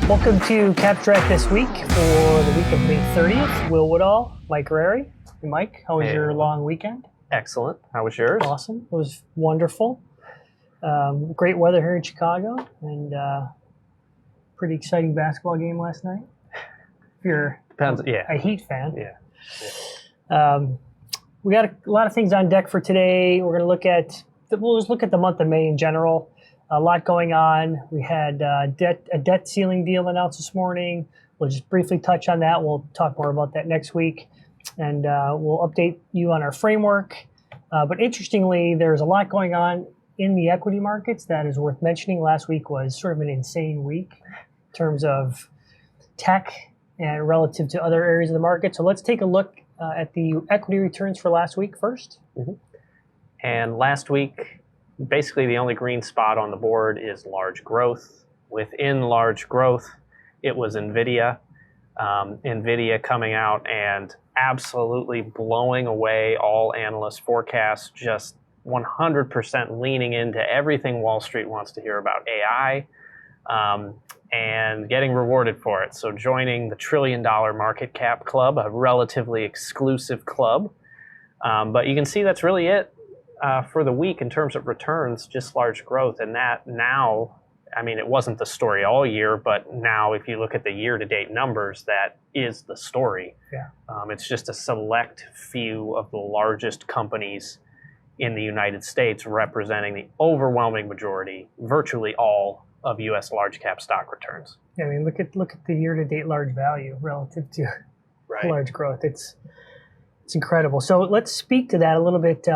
Welcome to capstrat this week for the week of May 30th. Will Woodall, Mike Rarey. Hey, Mike, how was your long weekend? Excellent. How was yours? Awesome. It was wonderful. Great weather here in Chicago, and pretty exciting basketball game last night. If you're a Heat fan. We got a lot of things on deck for today. We're going to we'll just look at the month of May in general. A lot going on. We had a debt ceiling deal announced this morning. We'll just briefly touch on that. We'll talk more about that next week. And we'll update you on our framework. But interestingly, there's a lot going on in the equity markets that is worth mentioning. Last week was sort of an insane week in terms of tech and relative to other areas of the market. So let's take a look at the equity returns for last week first. Mm-hmm. And last week, basically the only green spot on the board is large growth. Within large growth, it was Nvidia. Nvidia coming out and absolutely blowing away all analyst forecasts, just 100% leaning into everything Wall Street wants to hear about AI, and getting rewarded for it. So joining the $1 trillion market cap club, a relatively exclusive club. But you can see that's really it. For the week in terms of returns, just large growth. And that now, I mean, it wasn't the story all year, but now if you look at the year-to-date numbers, that is the story. Yeah. It's just a select few of the largest companies in the United States representing the overwhelming majority, virtually all of U.S. large cap stock returns. Yeah, I mean, look at the year-to-date large value relative to large growth. It's incredible. So let's speak to that a little bit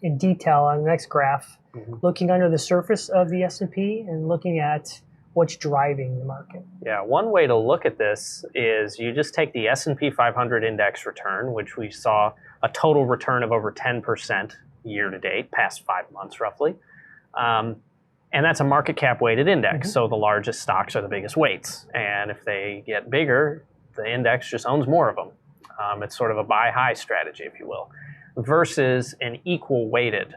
in detail on the next graph, looking under the surface of the S&P and looking at what's driving the market. Yeah, one way to look at this is you just take the S&P 500 index return, which we saw a total return of over 10% year to date, past 5 months roughly. And that's a market cap weighted index. So the largest stocks are the biggest weights. And if they get bigger, the index just owns more of them. It's sort of a buy high strategy, if you will, versus an equal weighted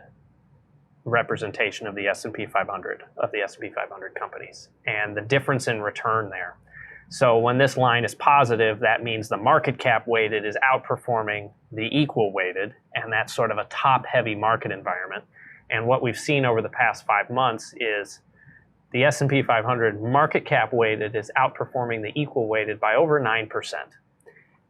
representation of the S&P 500, of the S&P 500 companies, and the difference in return there. So when this line is positive, that means the market cap weighted is outperforming the equal weighted, and that's sort of a top heavy market environment. And what we've seen over the past 5 months is the S&P 500 market cap weighted is outperforming the equal weighted by over 9%.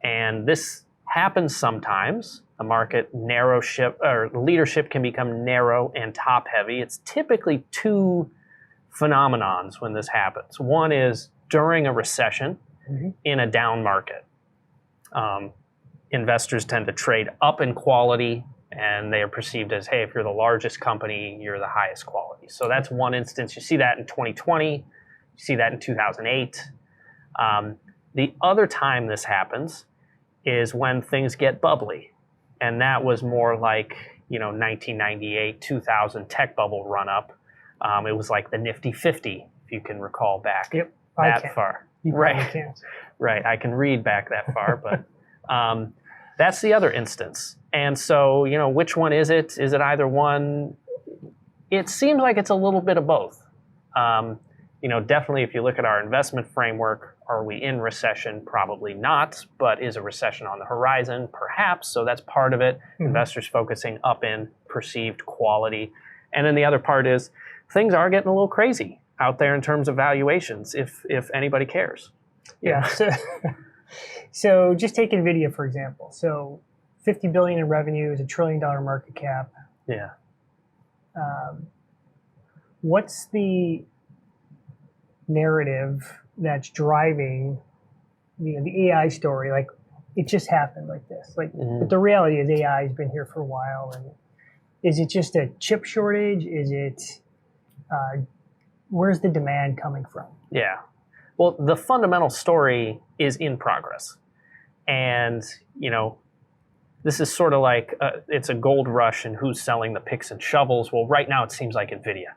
And this happens sometimes. The market leadership can become narrow and top heavy. It's typically two phenomenons when this happens. One is during a recession in a down market. Investors tend to trade up in quality, and they are perceived as, hey, if you're the largest company, you're the highest quality. So that's one instance. You see that in 2020. You see that in 2008. The other time this happens is when things get bubbly. And that was more like, 1998, 2000 tech bubble run up. It was like the Nifty 50, if you can recall back that far. You probably can't. Right, I can read back that far, but that's the other instance. And so, which one is it? Is it either one? It seems like it's a little bit of both. Definitely if you look at our investment framework, are we in recession? Probably not, but is a recession on the horizon? Perhaps, so that's part of it. Investors focusing up in perceived quality. And then the other part is things are getting a little crazy out there in terms of valuations, if anybody cares. Yeah, so just take Nvidia, for example. So $50 billion in revenue is $1 trillion market cap. Yeah. What's the narrative that's driving the AI story? Like, it just happened like this. But the reality is AI has been here for a while. And is it just a chip shortage? Is it where's the demand coming from? Yeah. Well, the fundamental story is in progress. And, this is sort of like it's a gold rush and who's selling the picks and shovels. Well, right now it seems like Nvidia.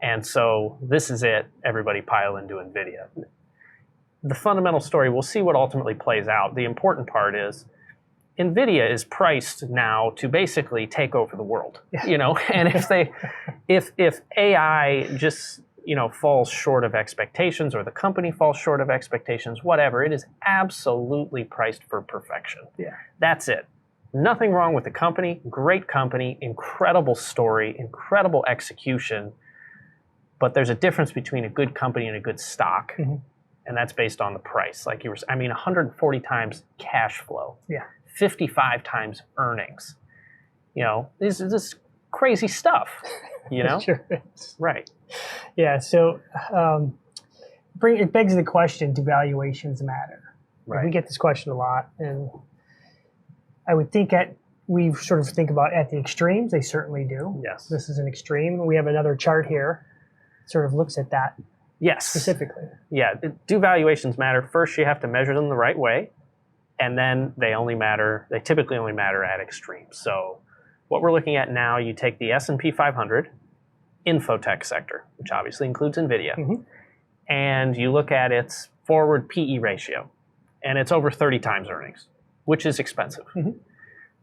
And so this is it. Everybody pile into Nvidia. The fundamental story, we'll see what ultimately plays out. The important part is Nvidia is priced now to basically take over the world, and if AI just, falls short of expectations, or the company falls short of expectations, whatever, it is absolutely priced for perfection. Yeah. That's it. Nothing wrong with the company. Great company, incredible story, incredible execution. But there's a difference between a good company and a good stock. Mm-hmm. And that's based on the price. Like 140 times cash flow. Yeah. 55 times earnings. This is crazy stuff. Sure is. Right. Yeah. So it begs the question: do valuations matter? Right. We get this question a lot, and I would think we sort of think about at the extremes. They certainly do. Yes. This is an extreme. We have another chart here that sort of looks at that. Yes. Specifically. Yeah. Do valuations matter? First, you have to measure them the right way, and then they typically only matter at extremes. So what we're looking at now, you take the S&P 500 infotech sector, which obviously includes Nvidia, mm-hmm. and you look at its forward PE ratio, and it's over 30 times earnings, which is expensive. Mm-hmm.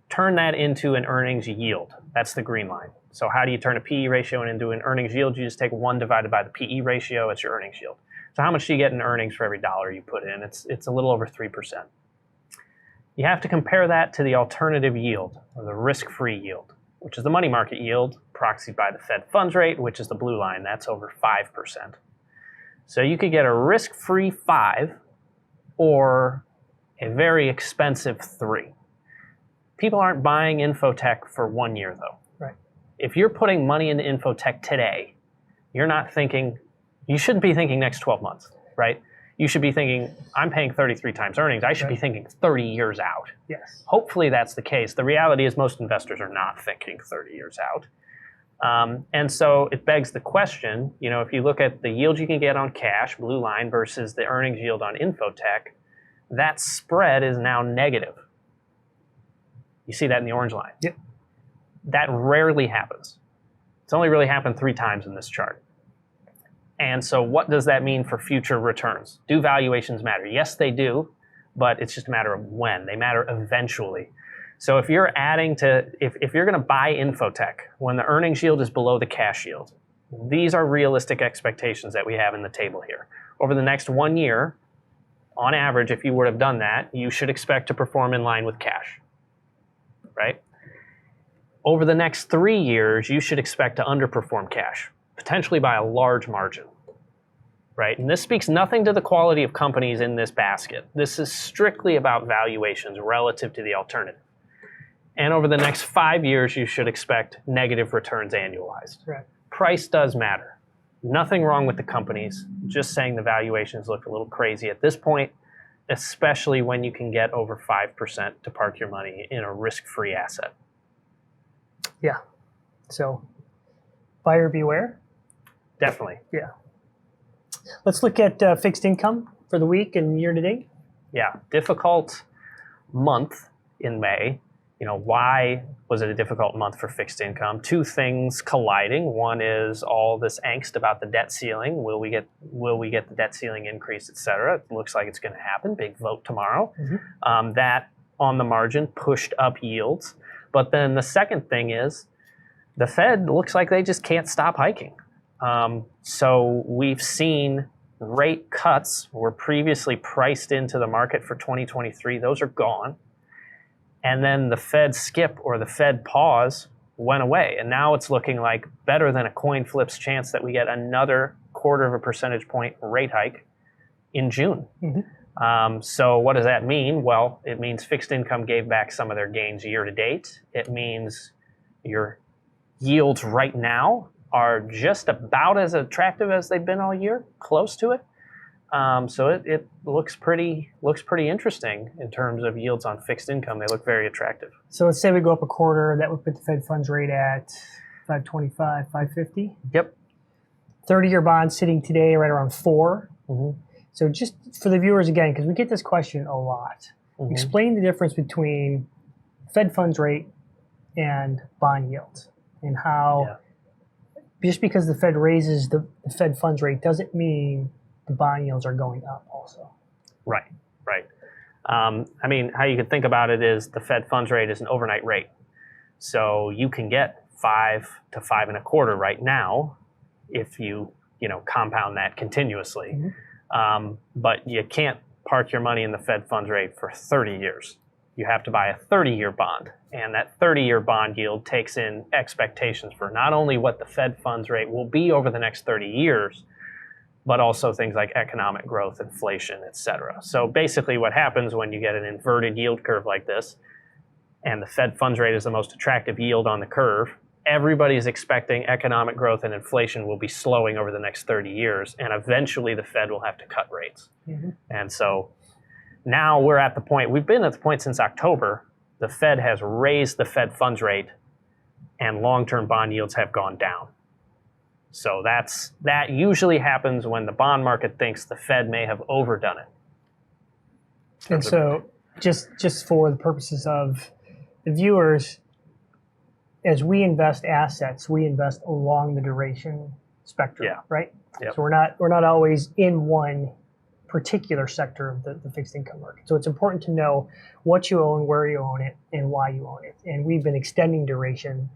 Turn that into an earnings yield. That's the green line. So how do you turn a PE ratio into an earnings yield? You just take 1 divided by the PE ratio. It's your earnings yield. So how much do you get in earnings for every dollar you put in? It's a little over 3%. You have to compare that to the alternative yield, or the risk-free yield, which is the money market yield, proxied by the Fed funds rate, which is the blue line. That's over 5%. So you could get a risk-free 5 or a very expensive 3. People aren't buying infotech for 1 year, though. Right. If you're putting money into infotech today, you shouldn't be thinking next 12 months, right? You should be thinking, I'm paying 33 times earnings. I should be thinking 30 years out. Yes. Hopefully that's the case. The reality is most investors are not thinking 30 years out. And so it begs the question, if you look at the yield you can get on cash, blue line, versus the earnings yield on infotech, that spread is now negative. You see that in the orange line. Yep. That rarely happens. It's only really happened 3 times in this chart. And so what does that mean for future returns? Do valuations matter? Yes, they do, but it's just a matter of when. They matter eventually. So if you're if you're going to buy infotech when the earnings yield is below the cash yield, these are realistic expectations that we have in the table here. Over the next 1 year, on average, if you would have done that, you should expect to perform in line with cash, right? Over the next 3 years, you should expect to underperform cash, potentially by a large margin, right? And this speaks nothing to the quality of companies in this basket. This is strictly about valuations relative to the alternative. And over the next 5 years, you should expect negative returns annualized. Right. Price does matter. Nothing wrong with the companies, just saying the valuations look a little crazy at this point, especially when you can get over 5% to park your money in a risk-free asset. Yeah. So buyer beware. Definitely. Yeah. Let's look at fixed income for the week and year to date. Yeah, difficult month in May. Why was it a difficult month for fixed income? 2 things colliding. One is all this angst about the debt ceiling. Will we get the debt ceiling increase, et cetera? It looks like it's going to happen. Big vote tomorrow. Mm-hmm. That on the margin pushed up yields. But then the second thing is the Fed looks like they just can't stop hiking. So we've seen rate cuts were previously priced into the market for 2023. Those are gone. And then the Fed skip or the Fed pause went away. And now it's looking like better than a coin flip's chance that we get another 1/4 percentage point rate hike in June. Mm-hmm. So what does that mean? Well, it means fixed income gave back some of their gains year to date. It means your yields right now are just about as attractive as they've been all year, close to it. So it looks pretty interesting in terms of yields on fixed income. They look very attractive. So let's say we go up a 1/4, that would put the Fed funds rate at 525, 550. Yep. 30-year bond sitting today right around 4. Mm-hmm. So just for the viewers again, because we get this question a lot, mm-hmm. explain the difference between Fed funds rate and bond yields, and how just because the Fed raises the Fed funds rate doesn't mean the bond yields are going up also. Right. How you could think about it is the Fed funds rate is an overnight rate. So you can get 5 to 5 1/4 right now if you compound that continuously. But you can't park your money in the Fed funds rate for 30 years. You have to buy a 30-year bond. And that 30-year bond yield takes in expectations for not only what the Fed funds rate will be over the next 30 years, but also things like economic growth, inflation, et cetera. So basically what happens when you get an inverted yield curve like this, and the Fed funds rate is the most attractive yield on the curve, everybody's expecting economic growth and inflation will be slowing over the next 30 years, and eventually the Fed will have to cut rates. And so now we're at the point, we've been at the point since October, the Fed has raised the Fed funds rate and long-term bond yields have gone down. So that usually happens when the bond market thinks the Fed may have overdone it. And so just for the purposes of the viewers, as we invest assets, we invest along the duration spectrum, right? Yep. So we're not always in one particular sector of the fixed income market. So it's important to know what you own, where you own it, and why you own it. And we've been extending duration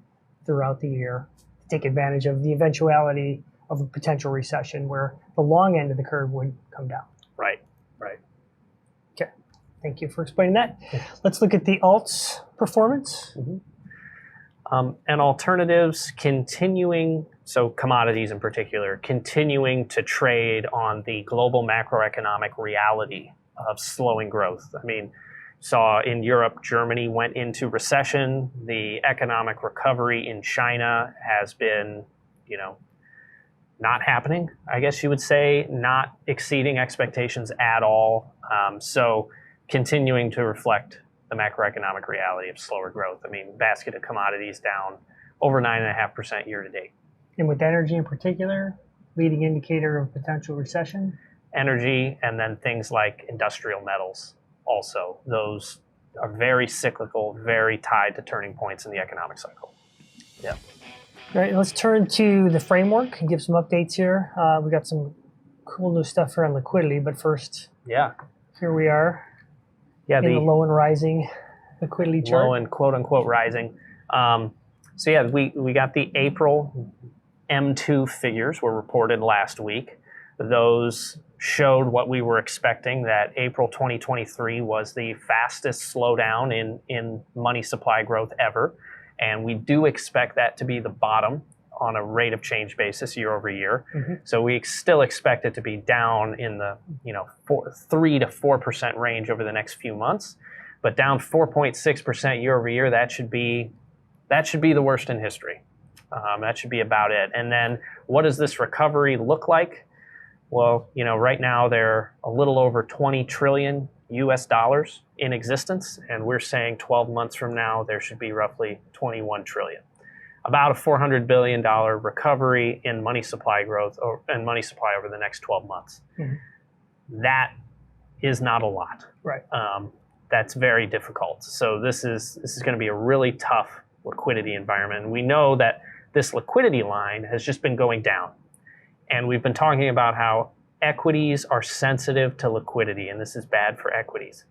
throughout the year to take advantage of the eventuality of a potential recession where the long end of the curve would come down. Right. Okay. Thank you for explaining that. Let's look at the alts performance. And alternatives continuing, so commodities in particular, continuing to trade on the global macroeconomic reality of slowing growth. I mean, saw in Europe, Germany went into recession. The economic recovery in China has been, not happening, I guess you would say, not exceeding expectations at all. So continuing to reflect the macroeconomic reality of slower growth. I mean, basket of commodities down over 9.5% year to date. And with energy in particular, leading indicator of potential recession? Energy, and then things like industrial metals also. Those are very cyclical, very tied to turning points in the economic cycle. Yeah. All right, let's turn to the framework and give some updates here. We got some cool new stuff here on liquidity, but first, here we are. Yeah, in the low and rising liquidity chart. Low and quote unquote rising. We got the April M2 figures were reported last week. Those showed what we were expecting, that April 2023 was the fastest slowdown in money supply growth ever. And we do expect that to be the bottom on a rate of change basis year over year. So we still expect it to be down in the 3 to 4% range over the next few months, but down 4.6% year over year. That should be the worst in history. That should be about it. And then what does this recovery look like? Well, right now they're a little over 20 trillion US dollars in existence, and we're saying 12 months from now there should be roughly 21 trillion. About a $400 billion recovery in money supply growth and money supply over the next 12 months. That is not a lot. Right. That's very difficult. So this is going to be a really tough liquidity environment. And we know that this liquidity line has just been going down. And we've been talking about how equities are sensitive to liquidity, and this is bad for equities.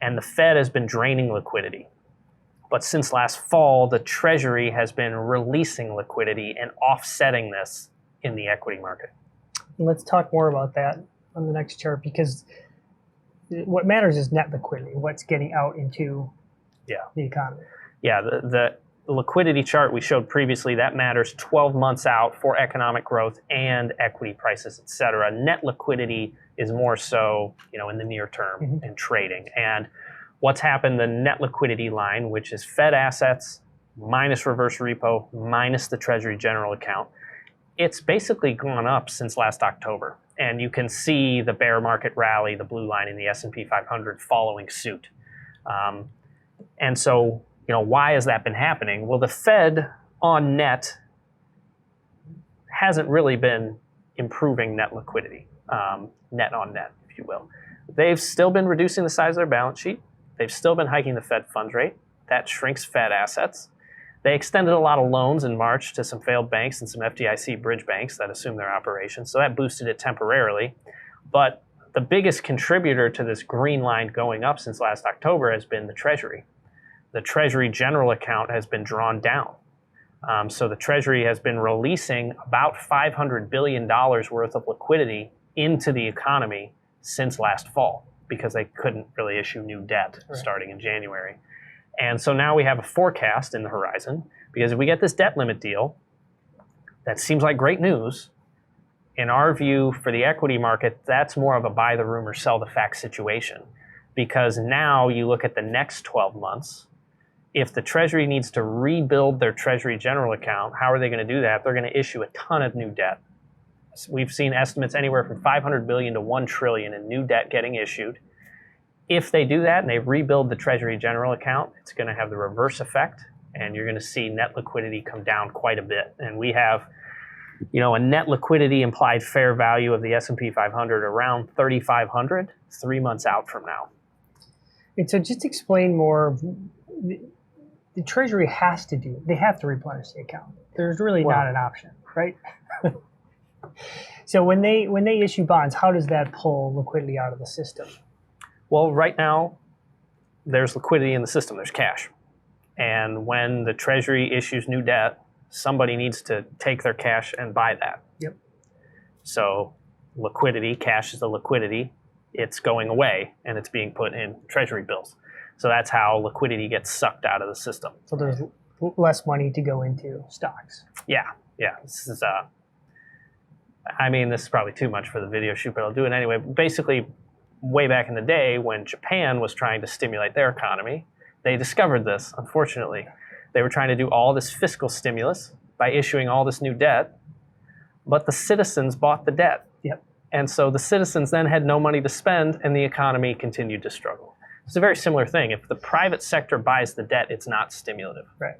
And the Fed has been draining liquidity. But since last fall, the Treasury has been releasing liquidity and offsetting this in the equity market. Let's talk more about that on the next chart, because what matters is net liquidity, what's getting out into the economy. Yeah, the liquidity chart we showed previously, that matters 12 months out for economic growth and equity prices, et cetera. Net liquidity is more so, in the near term in trading. And what's happened, the net liquidity line, which is Fed assets minus reverse repo minus the Treasury general account, it's basically gone up since last October. And you can see the bear market rally, the blue line in the S&P 500 following suit. And so, why has that been happening? Well, the Fed on net hasn't really been improving net liquidity, net on net, if you will. They've still been reducing the size of their balance sheet. They've still been hiking the Fed funds rate. That shrinks Fed assets. They extended a lot of loans in March to some failed banks and some FDIC bridge banks that assumed their operations. So that boosted it temporarily. But the biggest contributor to this green line going up since last October has been the Treasury. The Treasury general account has been drawn down. So the Treasury has been releasing about $500 billion worth of liquidity into the economy since last fall because they couldn't really issue new debt starting in January. And so now we have a forecast in the horizon because if we get this debt limit deal, that seems like great news. In our view, for the equity market, that's more of a buy the rumor, sell the fact situation. Because now you look at the next 12 months, if the Treasury needs to rebuild their Treasury general account, how are they going to do that? They're going to issue a ton of new debt. We've seen estimates anywhere from $500 billion to $1 trillion in new debt getting issued. If they do that and they rebuild the Treasury general account, it's going to have the reverse effect, and you're going to see net liquidity come down quite a bit. And we have, a net liquidity implied fair value of the S&P 500 around 3,500 3 months out from now. And so just explain more. The Treasury they have to replenish the account. There's really not an option, right? So when they issue bonds, how does that pull liquidity out of the system? Well, right now, there's liquidity in the system. There's cash. And when the Treasury issues new debt, somebody needs to take their cash and buy that. Yep. So liquidity, cash is the liquidity. It's going away, and it's being put in Treasury bills. So that's how liquidity gets sucked out of the system. So there's less money to go into stocks. Yeah. This is this is probably too much for the video shoot, but I'll do it anyway. Basically, way back in the day when Japan was trying to stimulate their economy, they discovered this, unfortunately. They were trying to do all this fiscal stimulus by issuing all this new debt, but the citizens bought the debt. Yep. And so the citizens then had no money to spend, and the economy continued to struggle. It's a very similar thing. If the private sector buys the debt, it's not stimulative. Right.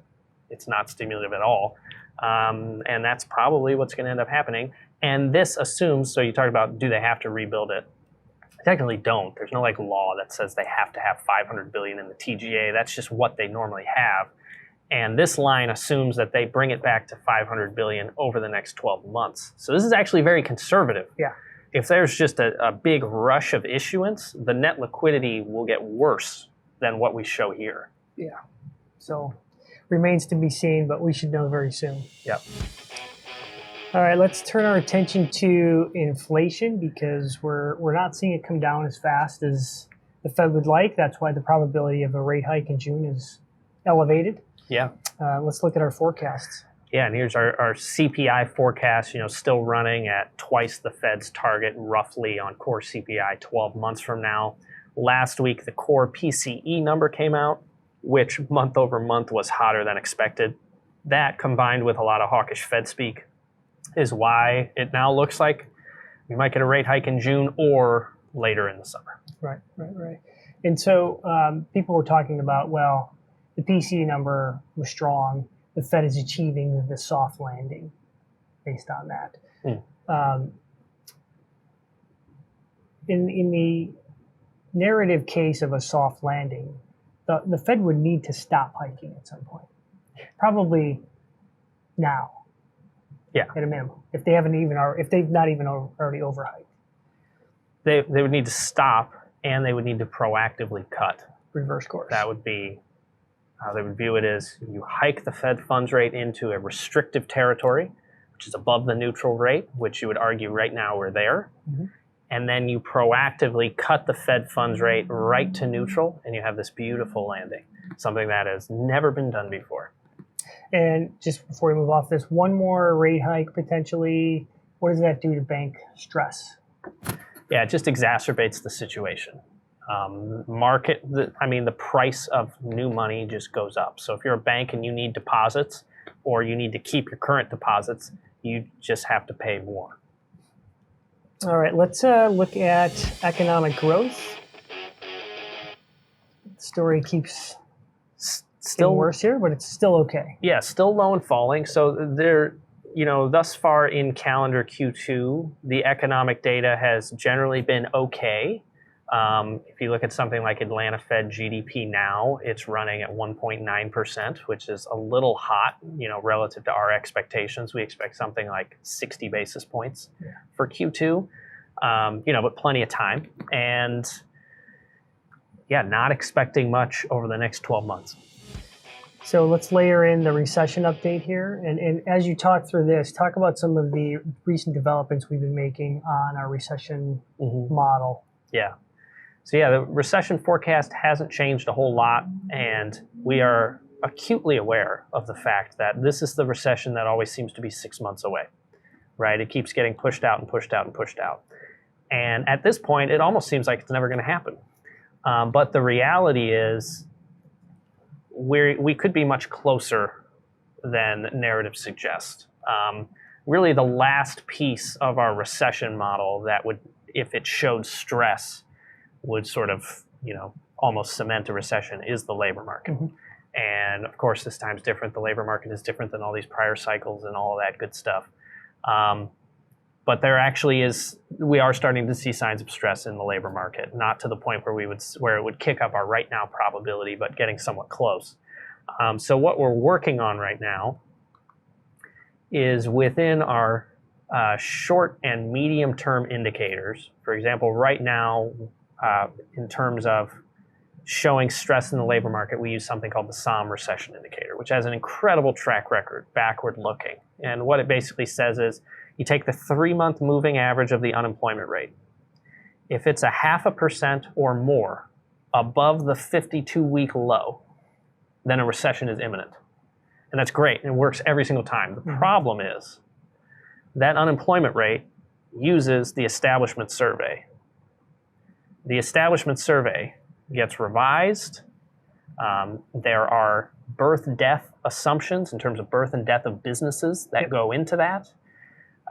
It's not stimulative at all. And that's probably what's going to end up happening. And this assumes, so you talk about, do they have to rebuild it? They technically don't. There's no law that says they have to have $500 billion in the TGA. That's just what they normally have. And this line assumes that they bring it back to $500 billion over the next 12 months. So this is actually very conservative. Yeah. If there's just a big rush of issuance, the net liquidity will get worse than what we show here. Yeah. So remains to be seen, but we should know very soon. Yep. All right, let's turn our attention to inflation because we're not seeing it come down as fast as the Fed would like. That's why the probability of a rate hike in June is elevated. Yeah. Let's look at our forecasts. Yeah, and here's our CPI forecast, still running at twice the Fed's target roughly on core CPI 12 months from now. Last week, the core PCE number came out, which month over month was hotter than expected. That combined with a lot of hawkish Fed speak is why it now looks like we might get a rate hike in June or later in the summer. Right. And so people were talking about, well, the PCE number was strong. The Fed is achieving the soft landing based on that. In the narrative case of a soft landing, the Fed would need to stop hiking at some point, probably now. Yeah, at a minimum, if they've not even already overhiked. They would need to stop, and they would need to proactively cut. Reverse course. That would be how they would view it is you hike the Fed funds rate into a restrictive territory, which is above the neutral rate, which you would argue right now we're there. Mm-hmm. And then you proactively cut the Fed funds rate right to neutral, and you have this beautiful landing, something that has never been done before. And just before we move off this, one more rate hike potentially, what does that do to bank stress? Yeah, it just exacerbates the situation. The price of new money just goes up. So if you're a bank and you need deposits or you need to keep your current deposits, you just have to pay more. All right, let's look at economic growth. The story keeps still worse here, but it's still okay. Yeah, still low and falling. So there, thus far in calendar Q2, the economic data has generally been okay. If you look at something like Atlanta Fed GDP now, it's running at 1.9%, which is a little hot, relative to our expectations. We expect something like 60 basis points for Q2, but plenty of time. And not expecting much over the next 12 months. So let's layer in the recession update here. And as you talk through this, talk about some of the recent developments we've been making on our recession model. Yeah. So yeah, the recession forecast hasn't changed a whole lot, and we are acutely aware of the fact that this is the recession that always seems to be 6 months away, right? It keeps getting pushed out and pushed out and pushed out. And at this point, it almost seems like it's never going to happen. But the reality is we could be much closer than narratives suggest. Really, the last piece of our recession model that would, if it showed stress, would sort of, almost cement a recession is the labor market. And of course, this time's different. The labor market is different than all these prior cycles and all of that good stuff. But there actually we are starting to see signs of stress in the labor market, not to the point where it would kick up our right now probability, but getting somewhat close. So what we're working on right now is within our short and medium term indicators. For example, right now, in terms of showing stress in the labor market, we use something called the SOM recession indicator, which has an incredible track record, backward looking. And what it basically says is you take the 3-month moving average of the unemployment rate. If it's 0.5% or more above the 52-week low, then a recession is imminent. And that's great. It works every single time. The problem is that unemployment rate uses the establishment survey. The establishment survey gets revised. There are birth-death assumptions in terms of birth and death of businesses that go into that.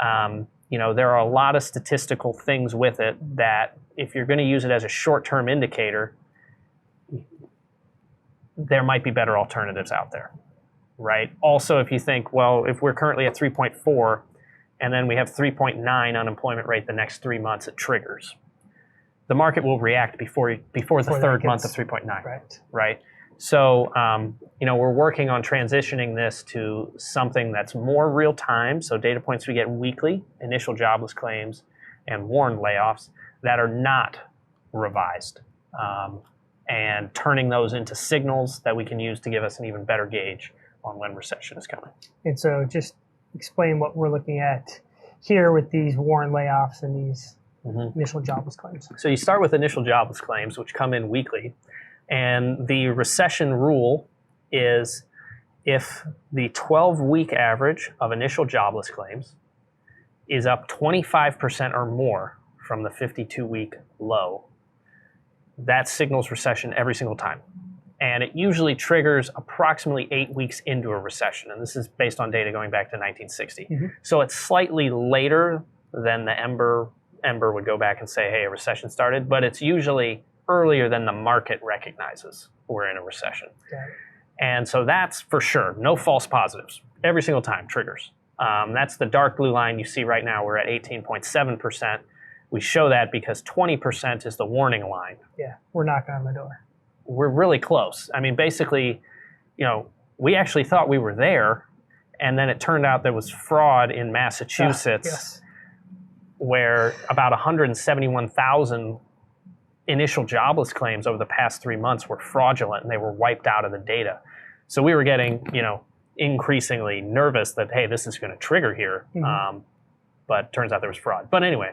There are a lot of statistical things with it that if you're going to use it as a short-term indicator, there might be better alternatives out there, right? Also, if you think, well, if we're currently at 3.4 and then we have 3.9 unemployment rate the next 3 months, it triggers. The market will react before the third month of 3.9, right? So, we're working on transitioning this to something that's more real time. So data points we get weekly, initial jobless claims, and warned layoffs that are not revised, and turning those into signals that we can use to give us an even better gauge on when recession is coming. And so just explain what we're looking at here with these warned layoffs and these initial jobless claims. So you start with initial jobless claims, which come in weekly. And the recession rule is if the 12-week average of initial jobless claims is up 25% or more from the 52-week low, that signals recession every single time. And it usually triggers approximately 8 weeks into a recession. And this is based on data going back to 1960. So it's slightly later than the Ember would go back and say, hey, a recession started, but it's usually earlier than the market recognizes we're in a recession. And so that's for sure, no false positives. Every single time triggers. That's the dark blue line you see right now. We're at 18.7%. We show that because 20% is the warning line. Yeah, we're knocking on the door. We're really close. I mean, basically, we actually thought we were there, and then it turned out there was fraud in Massachusetts, where about 171,000 initial jobless claims over the past 3 months were fraudulent, and they were wiped out of the data. So we were getting, increasingly nervous that, hey, this is going to trigger here. But turns out there was fraud. But anyway,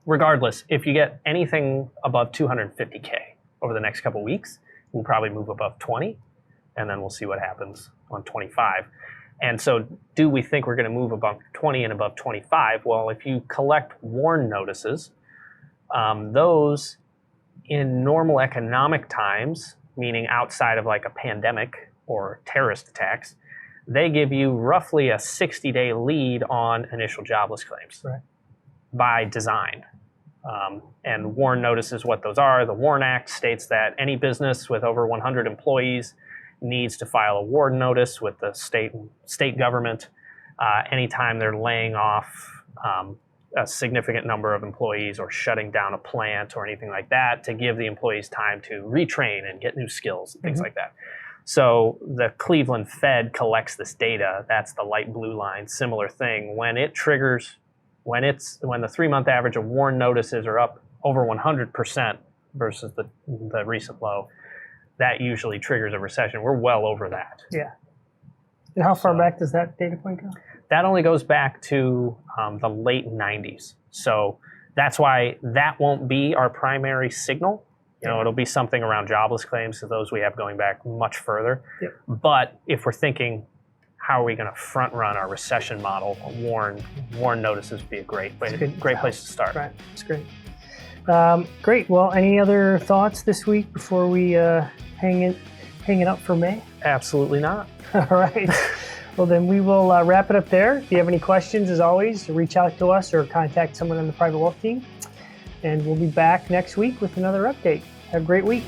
regardless, if you get anything above 250K over the next couple of weeks, we'll probably move above 20, and then we'll see what happens on 25. And so do we think we're going to move above 20 and above 25? Well, if you collect warn notices, those in normal economic times, meaning outside of like a pandemic or terrorist attacks, they give you roughly a 60-day lead on initial jobless claims by design. And warn notices, what those are, the WARN Act states that any business with over 100 employees needs to file a warn notice with the state government anytime they're laying off a significant number of employees or shutting down a plant or anything like that, to give the employees time to retrain and get new skills and things like that. So the Cleveland Fed collects this data. That's the light blue line. Similar thing. When it triggers, when the 3-month average of warn notices are up over 100% versus the recent low, that usually triggers a recession. We're well over that. Yeah. And how far So- back does that data point go? That only goes back to the late 90s. So that's why that won't be our primary signal. It'll be something around jobless claims, so those we have going back much further. Yep. But if we're thinking, how are we going to front run our recession model? Warren notices would be a great place to start. Right, that's great. Great. Well, any other thoughts this week before we hang it up for May? Absolutely not. All right. Well, then we will wrap it up there. If you have any questions, as always, reach out to us or contact someone on the private wealth team. And we'll be back next week with another update. Have a great week.